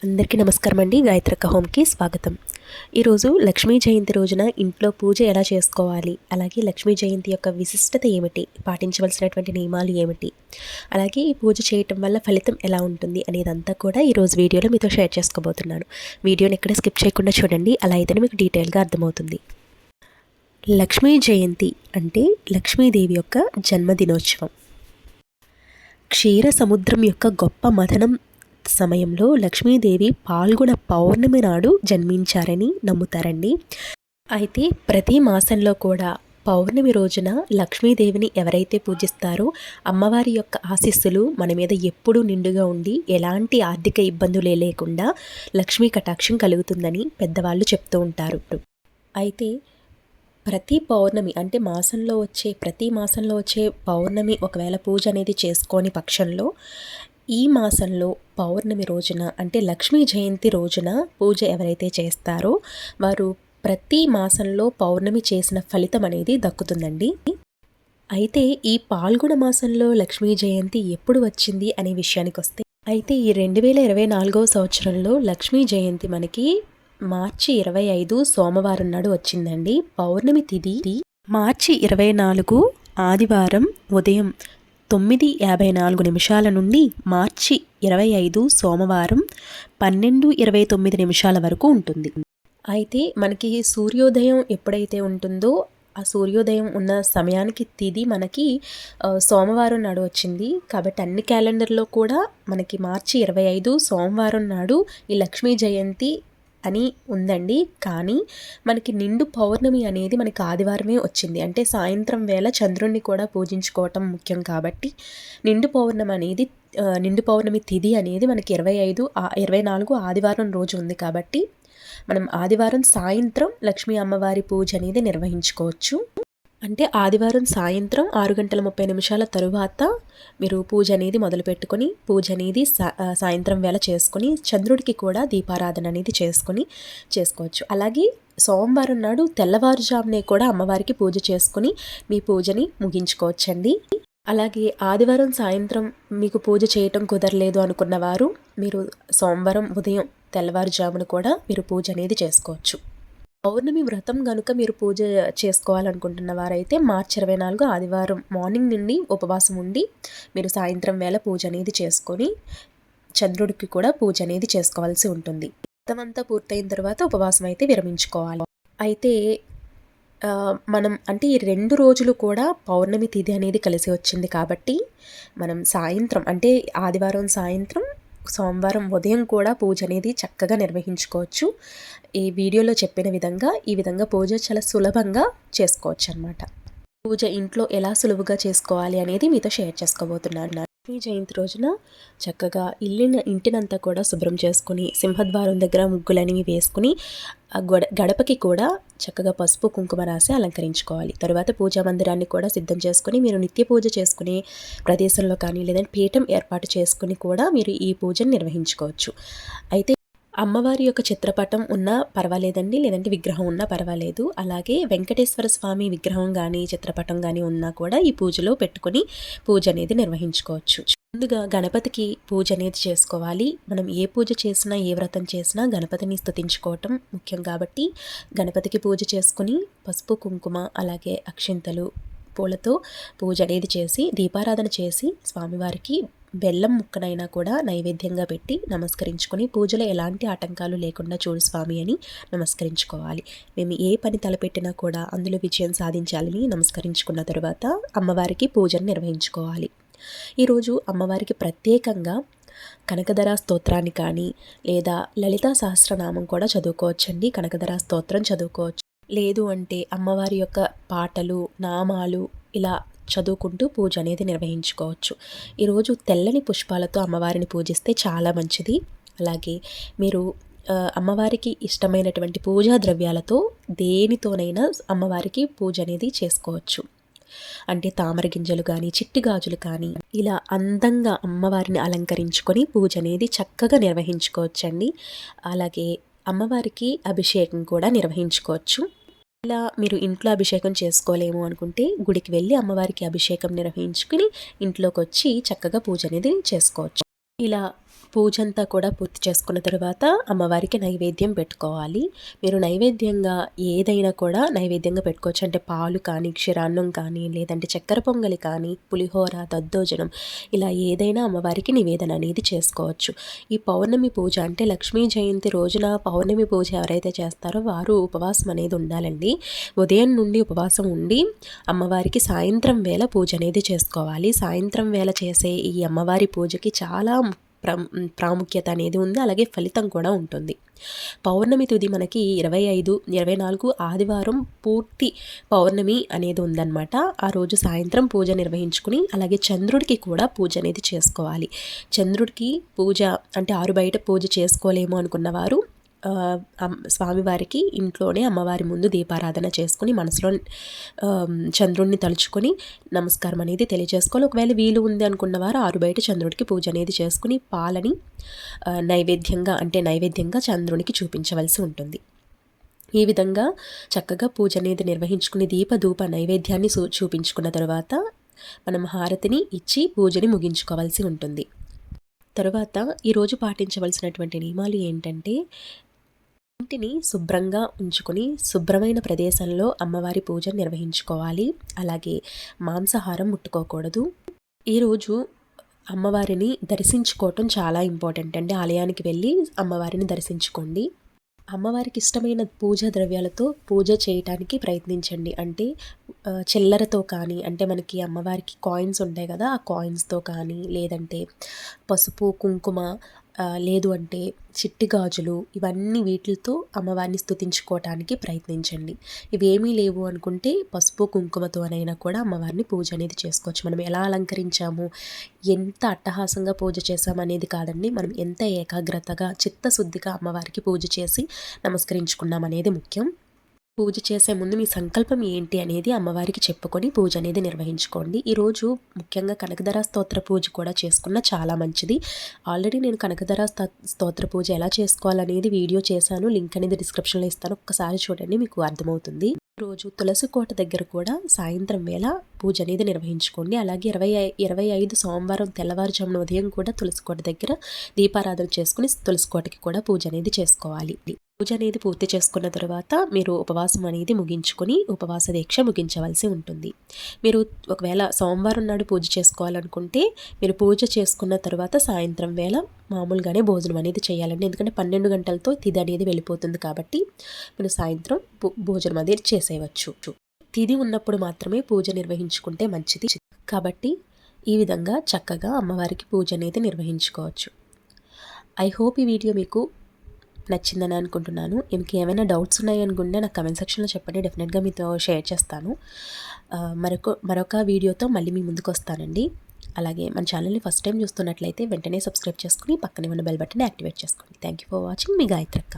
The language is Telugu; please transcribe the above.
అందరికీ నమస్కారం అండి. గాయత్రక్క హోమ్కి స్వాగతం. ఈరోజు లక్ష్మీ జయంతి రోజున ఇంట్లో పూజ ఎలా చేసుకోవాలి, అలాగే లక్ష్మీ జయంతి యొక్క విశిష్టత ఏమిటి, పాటించవలసినటువంటి నియమాలు ఏమిటి, అలాగే ఈ పూజ చేయటం వల్ల ఫలితం ఎలా ఉంటుంది అనేదంతా కూడా ఈరోజు వీడియోలో మీతో షేర్ చేసుకోబోతున్నాను. వీడియోని ఎక్కడ స్కిప్ చేయకుండా చూడండి, అలా అయితేనే మీకు డీటెయిల్గా అర్థమవుతుంది. లక్ష్మీ జయంతి అంటే లక్ష్మీదేవి యొక్క జన్మదినోత్సవం. క్షీర సముద్రం యొక్క గొప్ప మథనం సమయంలో లక్ష్మీదేవి పాల్గొన పౌర్ణమి నాడు జన్మించారని నమ్ముతారండి. అయితే ప్రతి మాసంలో కూడా పౌర్ణమి రోజున లక్ష్మీదేవిని ఎవరైతే పూజిస్తారో అమ్మవారి యొక్క ఆశీస్సులు మన మీద ఎప్పుడూ నిండుగా ఉండి ఎలాంటి ఆర్థిక ఇబ్బందులే లేకుండా లక్ష్మీ కటాక్షం కలుగుతుందని పెద్దవాళ్ళు చెప్తూ ఉంటారు. అయితే ప్రతి పౌర్ణమి అంటే ప్రతి మాసంలో వచ్చే పౌర్ణమి ఒకవేళ పూజ అనేది చేసుకోని పక్షంలో ఈ మాసంలో పౌర్ణమి రోజున అంటే లక్ష్మీ జయంతి రోజున పూజ ఎవరైతే చేస్తారో వారు ప్రతి మాసంలో పౌర్ణమి చేసిన ఫలితం అనేది దక్కుతుందండి. అయితే ఈ పాల్గొన మాసంలో లక్ష్మీ జయంతి ఎప్పుడు వచ్చింది అనే విషయానికి వస్తే, అయితే ఈ 2024 సంవత్సరంలో లక్ష్మీ జయంతి మనకి మార్చి 25 సోమవారం నాడు వచ్చిందండి. పౌర్ణమి తిథి మార్చి 24 ఆదివారం ఉదయం 9:54 నుండి మార్చి 25 సోమవారం 12:29 వరకు ఉంటుంది. అయితే మనకి సూర్యోదయం ఎప్పుడైతే ఉంటుందో ఆ సూర్యోదయం ఉన్న సమయానికి తిథి మనకి సోమవారం నాడు వచ్చింది. కాబట్టి అన్ని క్యాలెండర్లో కూడా మనకి మార్చి 25 సోమవారం నాడు ఈ లక్ష్మీ జయంతి అని ఉందండి. కానీ మనకి నిండు పౌర్ణమి అనేది మనకి ఆదివారమే వచ్చింది. అంటే సాయంత్రం వేళ చంద్రుణ్ణి కూడా పూజించుకోవటం ముఖ్యం కాబట్టి నిండు పౌర్ణమి తిథి అనేది మనకి 24 ఆదివారం రోజు ఉంది. కాబట్టి మనం ఆదివారం సాయంత్రం లక్ష్మీ అమ్మవారి పూజ అనేది నిర్వహించుకోవచ్చు. అంటే ఆదివారం సాయంత్రం 6:30 తరువాత మీరు పూజ అనేది మొదలుపెట్టుకొని పూజ అనేది సాయంత్రం వేళ చేసుకొని చంద్రుడికి కూడా దీపారాధన అనేది చేసుకోవచ్చు. అలాగే సోమవారం నాడు తెల్లవారుజామునే కూడా అమ్మవారికి పూజ చేసుకుని మీ పూజని ముగించుకోవచ్చండి. అలాగే ఆదివారం సాయంత్రం మీకు పూజ చేయటం కుదరలేదు అనుకున్న వారు మీరు సోమవారం ఉదయం తెల్లవారుజామున కూడా మీరు పూజ అనేది చేసుకోవచ్చు. పౌర్ణమి వ్రతం కనుక మీరు పూజ చేసుకోవాలనుకుంటున్న వారైతే మార్చి 24 ఆదివారం మార్నింగ్ నుండి ఉపవాసం ఉండి మీరు సాయంత్రం వేళ పూజ అనేది చేసుకొని చంద్రుడికి కూడా పూజ అనేది చేసుకోవాల్సి ఉంటుంది. వ్రతం అంతా పూర్తయిన తర్వాత ఉపవాసం అయితే విరమించుకోవాలి. అయితే మనం అంటే ఈ 2 రోజులు కూడా పౌర్ణమి తిథి అనేది కలిసి వచ్చింది కాబట్టి మనం సాయంత్రం అంటే ఆదివారం సాయంత్రం సోమవారం ఉదయం కూడా పూజ అనేది చక్కగా నిర్వహించుకోవచ్చు. ఈ వీడియోలో చెప్పిన విధంగా ఈ విధంగా పూజ చాలా సులభంగా చేసుకోవచ్చు అన్నమాట. పూజ ఇంట్లో ఎలా సులువుగా చేసుకోవాలి అనేది మీతో షేర్ చేసుకోబోతున్నాను. లక్ష్మీ జయంతి రోజున చక్కగా ఇంటినంతా కూడా శుభ్రం చేసుకుని సింహద్వారం దగ్గర ముగ్గులనేవి వేసుకుని గడపకి కూడా చక్కగా పసుపు కుంకుమ రాసి అలంకరించుకోవాలి. తరువాత పూజా మందిరాన్ని కూడా సిద్ధం చేసుకుని మీరు నిత్య పూజ చేసుకునే ప్రదేశంలో కానీ లేదంటే పీఠం ఏర్పాటు చేసుకుని కూడా మీరు ఈ పూజను నిర్వహించుకోవచ్చు. అయితే అమ్మవారి యొక్క చిత్రపటం ఉన్నా పర్వాలేదండి, లేదంటే విగ్రహం ఉన్నా పర్వాలేదు. అలాగే వెంకటేశ్వర స్వామి విగ్రహం కానీ చిత్రపటం కానీ ఉన్నా కూడా ఈ పూజలో పెట్టుకొని పూజ అనేది నిర్వహించుకోవచ్చు. ముందుగా గణపతికి పూజ అనేది చేసుకోవాలి. మనం ఏ పూజ చేసినా ఏ వ్రతం చేసినా గణపతిని స్తుతించుకోవటం ముఖ్యం కాబట్టి గణపతికి పూజ చేసుకుని పసుపు కుంకుమ అలాగే అక్షింతలు పూలతో పూజ అనేది చేసి దీపారాధన చేసి స్వామివారికి బెల్లం ముక్కనైనా కూడా నైవేద్యంగా పెట్టి నమస్కరించుకొని పూజలో ఎలాంటి ఆటంకాలు లేకుండా చూడు స్వామి అని నమస్కరించుకోవాలి. మేము ఏ పని తలపెట్టినా కూడా అందులో విజయం సాధించాలని నమస్కరించుకున్న తర్వాత అమ్మవారికి పూజను నిర్వహించుకోవాలి. ఈరోజు అమ్మవారికి ప్రత్యేకంగా కనకధర స్తోత్రాన్ని కానీ లేదా లలితా సహస్రనామం కూడా చదువుకోవచ్చండి. కనకధర స్తోత్రం చదువుకోవచ్చు. లేదు అంటే అమ్మవారి యొక్క పాటలు నామాలు ఇలా చదువుకుంటూ పూజ అనేది నిర్వహించుకోవచ్చు. ఈరోజు తెల్లని పుష్పాలతో అమ్మవారిని పూజిస్తే చాలా మంచిది. అలాగే మీరు అమ్మవారికి ఇష్టమైనటువంటి పూజా ద్రవ్యాలతో దేనితోనైనా అమ్మవారికి పూజ అనేది చేసుకోవచ్చు. అంటే తామర గింజలు కానీ చిట్టి గాజులు కానీ ఇలా అందంగా అమ్మవారిని అలంకరించుకొని పూజ అనేది చక్కగా నిర్వహించుకోవచ్చండి. అలాగే అమ్మవారికి అభిషేకం కూడా నిర్వహించుకోవచ్చు. ఇలా మీరు ఇంట్లో అభిషేకం చేసుకోలేము అనుకుంటే గుడికి వెళ్ళి అమ్మవారికి అభిషేకం నిర్వహించుకుని ఇంట్లోకి వచ్చి చక్కగా పూజ అనేది చేసుకోవచ్చు. ఇలా పూజ అంతా కూడా పూర్తి చేసుకున్న తర్వాత అమ్మవారికి నైవేద్యం పెట్టుకోవాలి. మీరు నైవేద్యంగా ఏదైనా కూడా నైవేద్యంగా పెట్టుకోవచ్చు. అంటే పాలు కానీ, క్షీరాన్నం కానీ, లేదంటే చక్కెర పొంగలి కానీ, పులిహోర, దద్దోజనం ఇలా ఏదైనా అమ్మవారికి నివేదన అనేది చేసుకోవచ్చు. ఈ పౌర్ణమి పూజ అంటే లక్ష్మీ జయంతి రోజున పౌర్ణమి పూజ ఎవరైతే చేస్తారో వారు ఉపవాసం అనేది ఉండాలండి. ఉదయం నుండి ఉపవాసం ఉండి అమ్మవారికి సాయంత్రం వేళ పూజ అనేది చేసుకోవాలి. సాయంత్రం వేళ చేసే ఈ అమ్మవారి పూజకి చాలా ప్రాముఖ్యత అనేది ఉంది. అలాగే ఫలితం కూడా ఉంటుంది. పౌర్ణమి తుది మనకి 25, 24 ఆదివారం పూర్తి పౌర్ణమి అనేది ఉందన్నమాట. ఆ రోజు సాయంత్రం పూజ నిర్వహించుకుని అలాగే చంద్రుడికి కూడా పూజ అనేది చేసుకోవాలి. చంద్రుడికి పూజ అంటే ఆరు బయట పూజ చేసుకోలేము అనుకున్నవారు స్వామివారికి ఇంట్లోనే అమ్మవారి ముందు దీపారాధన చేసుకుని మనసులో చంద్రుడిని తలుచుకొని నమస్కారం అనేది తెలియజేసుకోవాలి. ఒకవేళ వీలు ఉంది అనుకున్నవారు ఆరు బయట చంద్రుడికి పూజ అనేది చేసుకుని పాలని నైవేద్యంగా చంద్రునికి చూపించవలసి ఉంటుంది. ఈ విధంగా చక్కగా పూజ అనేది నిర్వహించుకుని దీపధూప నైవేద్యాన్ని చూపించుకున్న తర్వాత మనం హారతిని ఇచ్చి పూజని ముగించుకోవాల్సి ఉంటుంది. తర్వాత ఈరోజు పాటించవలసినటువంటి నియమాలు ఏంటంటే, ఇంటిని శుభ్రంగా ఉంచుకొని శుభ్రమైన ప్రదేశంలో అమ్మవారి పూజ నిర్వహించుకోవాలి. అలాగే మాంసాహారం ముట్టుకోకూడదు. ఈరోజు అమ్మవారిని దర్శించుకోవటం చాలా ఇంపార్టెంట్ అండి. ఆలయానికి వెళ్ళి అమ్మవారిని దర్శించుకోండి. అమ్మవారికి ఇష్టమైన పూజా ద్రవ్యాలతో పూజ చేయటానికి ప్రయత్నించండి. అంటే చిల్లరతో కానీ, అంటే మనకి అమ్మవారికి కాయిన్స్ ఉంటాయి కదా, ఆ కాయిన్స్తో కానీ, లేదంటే పసుపు కుంకుమ, లేదు అంటే చిట్టి గాజులు, ఇవన్నీ వీటితో అమ్మవారిని స్తుతించుకోవటానికి ప్రయత్నించండి. ఇవేమీ లేవు అనుకుంటే పసుపు కుంకుమతోనైనా కూడా అమ్మవారిని పూజ అనేది చేసుకోవచ్చు. మనం ఎలా అలంకరించాము, ఎంత అట్టహాసంగా పూజ చేసామనేది కాదండి, మనం ఎంత ఏకాగ్రతగా చిత్తశుద్ధిగా అమ్మవారికి పూజ చేసి నమస్కరించుకున్నాం అనేది ముఖ్యం. పూజ చేసే ముందు మీ సంకల్పం ఏంటి అనేది అమ్మవారికి చెప్పుకొని పూజ అనేది నిర్వహించుకోండి. ఈరోజు ముఖ్యంగా కనకధర స్తోత్ర పూజ కూడా చేసుకున్న చాలా మంచిది. ఆల్రెడీ నేను కనకధర స్తోత్ర పూజ ఎలా చేసుకోవాలనేది వీడియో చేశాను. లింక్ అనేది డిస్క్రిప్షన్లో ఇస్తాను. ఒక్కసారి చూడండి, మీకు అర్థమవుతుంది. రోజు తులసి కోట దగ్గర కూడా సాయంత్రం వేళ పూజ అనేది నిర్వహించుకోండి. అలాగే 25 సోమవారం తెల్లవారుజామున ఉదయం కూడా తులసి కోట దగ్గర దీపారాధన చేసుకుని తులసి కోటకి కూడా పూజ అనేది చేసుకోవాలి. పూజ అనేది పూర్తి చేసుకున్న తర్వాత మీరు ఉపవాసం అనేది ముగించుకొని ఉపవాస దీక్ష ముగించవలసి ఉంటుంది. మీరు ఒకవేళ సోమవారం నాడు పూజ చేసుకోవాలనుకుంటే మీరు పూజ చేసుకున్న తర్వాత సాయంత్రం వేళ మామూలుగానే భోజనం అనేది చేయాలండి. ఎందుకంటే 12 గంటలతో తిథి అనేది వెళ్ళిపోతుంది కాబట్టి మీరు సాయంత్రం భోజనం అనేది చేసేయవచ్చు. తిథి ఉన్నప్పుడు మాత్రమే పూజ నిర్వహించుకుంటే మంచిది. కాబట్టి ఈ విధంగా చక్కగా అమ్మవారికి పూజ అనేది నిర్వహించుకోవచ్చు. ఐ హోప్ ఈ వీడియో మీకు నచ్చిందని అనుకుంటున్నాను. మీకు ఏమైనా డౌట్స్ ఉన్నాయనుకుంటే నాకు కమెంట్ సెక్షన్లో చెప్పండి, డెఫినెట్గా మీతో షేర్ చేస్తాను. మరొక వీడియోతో మళ్ళీ మీ ముందుకు వస్తానండి. అలాగే మన ఛానల్ని ఫస్ట్ టైం చూస్తున్నట్లయితే వెంటనే సబ్స్క్రైబ్ చేసుకుని పక్కనే ఉన్న బెల్ బటన్ యాక్టివేట్ చేసుకోండి. Thank you for watching. మీ గాయత్రక్క.